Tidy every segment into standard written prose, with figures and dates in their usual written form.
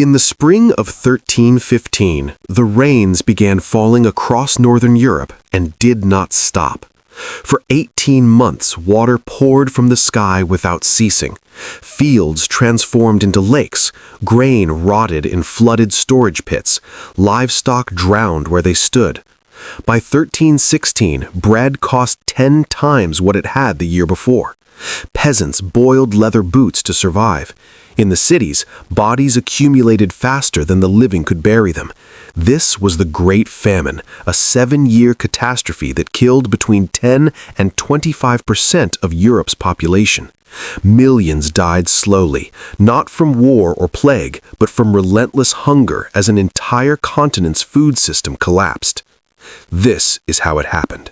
In the spring of 1315, the rains began falling across northern Europe and did not stop. For 18 months, water poured from the sky without ceasing. Fields transformed into lakes, grain rotted in flooded storage pits, livestock drowned where they stood. By 1316, bread cost 10 times what it had the year before. Peasants boiled leather boots to survive. In the cities, bodies accumulated faster than the living could bury them. This was the Great Famine, a 7-year catastrophe that killed between 10 and 25% of Europe's population. Millions died slowly, not from war or plague, but from relentless hunger as an entire continent's food system collapsed. This is how it happened.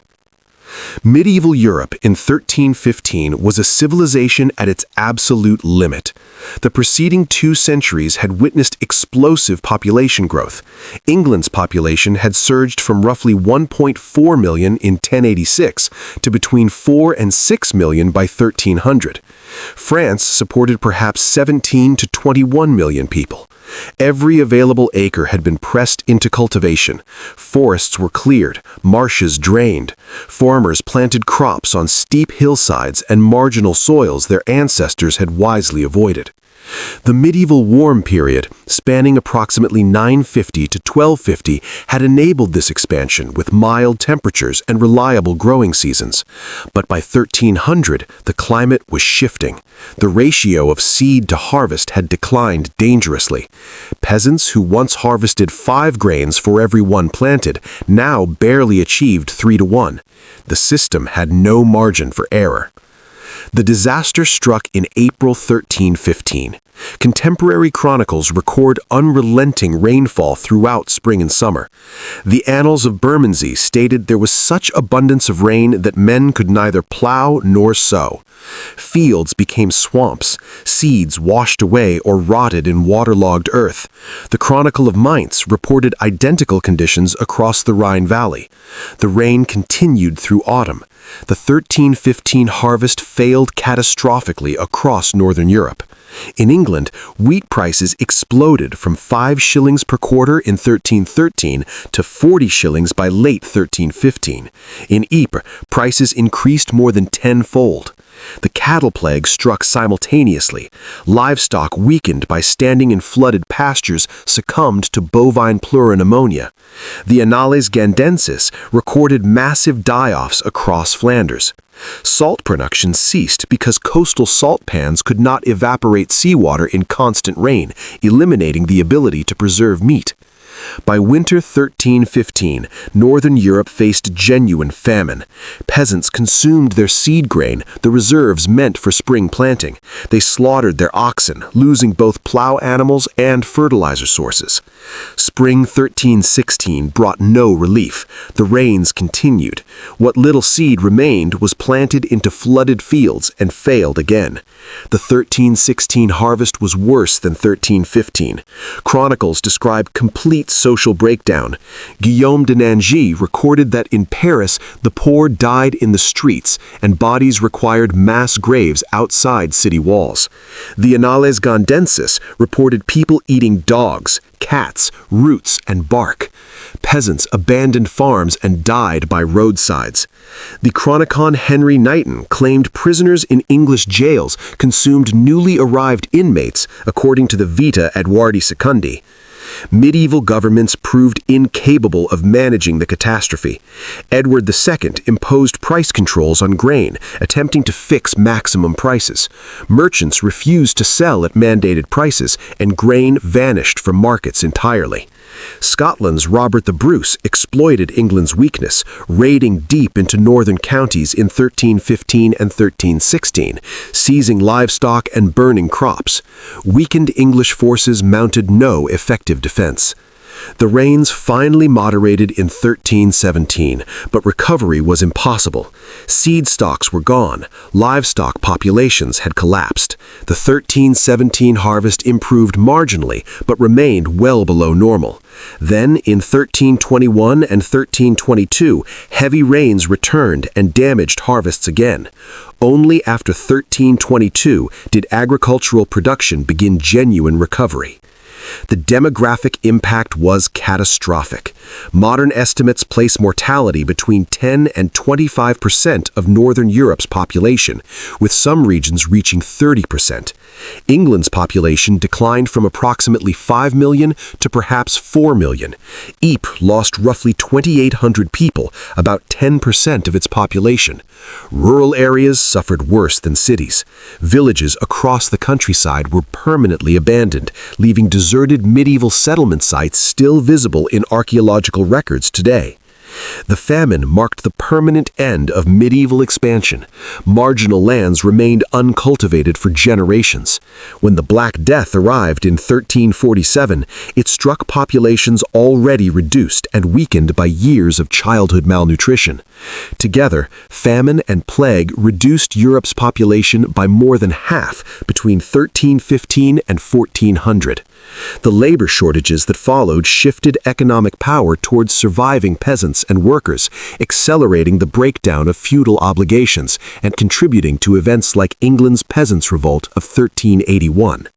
Medieval Europe in 1315 was a civilization at its absolute limit. The preceding 2 centuries had witnessed explosive population growth. England's population had surged from roughly 1.4 million in 1086 to between 4 and 6 million by 1300. France supported perhaps 17 to 21 million people. Every available acre had been pressed into cultivation. Forests were cleared, marshes drained. Farmers planted crops on steep hillsides and marginal soils their ancestors had wisely avoided. The medieval warm period, spanning approximately 950 to 1250, had enabled this expansion with mild temperatures and reliable growing seasons. But by 1300, the climate was shifting. The ratio of seed to harvest had declined dangerously. Peasants who once harvested 5 grains for every 1 planted now barely achieved 3 to 1. The system had no margin for error. The disaster struck in April 1315. Contemporary chronicles record unrelenting rainfall throughout spring and summer. The Annals of Bermondsey stated there was such abundance of rain that men could neither plow nor sow. Fields became swamps, seeds washed away or rotted in waterlogged earth. The Chronicle of Mainz reported identical conditions across the Rhine Valley. The rain continued through autumn. The 1315 harvest failed catastrophically across northern Europe. In England, wheat prices exploded from 5 shillings per quarter in 1313 to 40 shillings by late 1315. In Ypres, prices increased more than tenfold. The cattle plague struck simultaneously. Livestock weakened by standing in flooded pastures succumbed to bovine pleuropneumonia. The Annales Gandensis recorded massive die-offs across Flanders. Salt production ceased because coastal salt pans could not evaporate seawater in constant rain, eliminating the ability to preserve meat. By winter 1315, northern Europe faced genuine famine. Peasants consumed their seed grain, the reserves meant for spring planting. They slaughtered their oxen, losing both plow animals and fertilizer sources. Spring 1316 brought no relief. The rains continued. What little seed remained was planted into flooded fields and failed again. The 1316 harvest was worse than 1315. Chronicles describe complete social breakdown. Guillaume de Nangy recorded that in Paris, the poor died in the streets and bodies required mass graves outside city walls. The Annales Gandensis reported people eating dogs, cats, roots, and bark. Peasants abandoned farms and died by roadsides. The chronicon Henry Knighton claimed prisoners in English jails consumed newly arrived inmates, according to the Vita Edwardi Secundi. Medieval governments proved incapable of managing the catastrophe. Edward II imposed price controls on grain, attempting to fix maximum prices. Merchants refused to sell at mandated prices, and grain vanished from markets entirely. Scotland's Robert the Bruce exploited England's weakness, raiding deep into northern counties in 1315 and 1316, seizing livestock and burning crops. Weakened English forces mounted no effective defense. The rains finally moderated in 1317, but recovery was impossible. Seed stocks were gone, livestock populations had collapsed. The 1317 harvest improved marginally, but remained well below normal. Then, in 1321 and 1322, heavy rains returned and damaged harvests again. Only after 1322 did agricultural production begin genuine recovery. The demographic impact was catastrophic. Modern estimates place mortality between 10 and 25% of Northern Europe's population, with some regions reaching 30%. England's population declined from approximately 5 million to perhaps 4 million. Ypres lost roughly 2,800 people, about 10% of its population. Rural areas suffered worse than cities. Villages across the countryside were permanently abandoned, leaving deserted medieval settlement sites still visible in archaeological records today. The famine marked the permanent end of medieval expansion. Marginal lands remained uncultivated for generations. When the Black Death arrived in 1347, it struck populations already reduced and weakened by years of childhood malnutrition. Together, famine and plague reduced Europe's population by more than half between 1315 and 1400. The labor shortages that followed shifted economic power towards surviving peasants and workers, accelerating the breakdown of feudal obligations and contributing to events like England's Peasants' Revolt of 1381.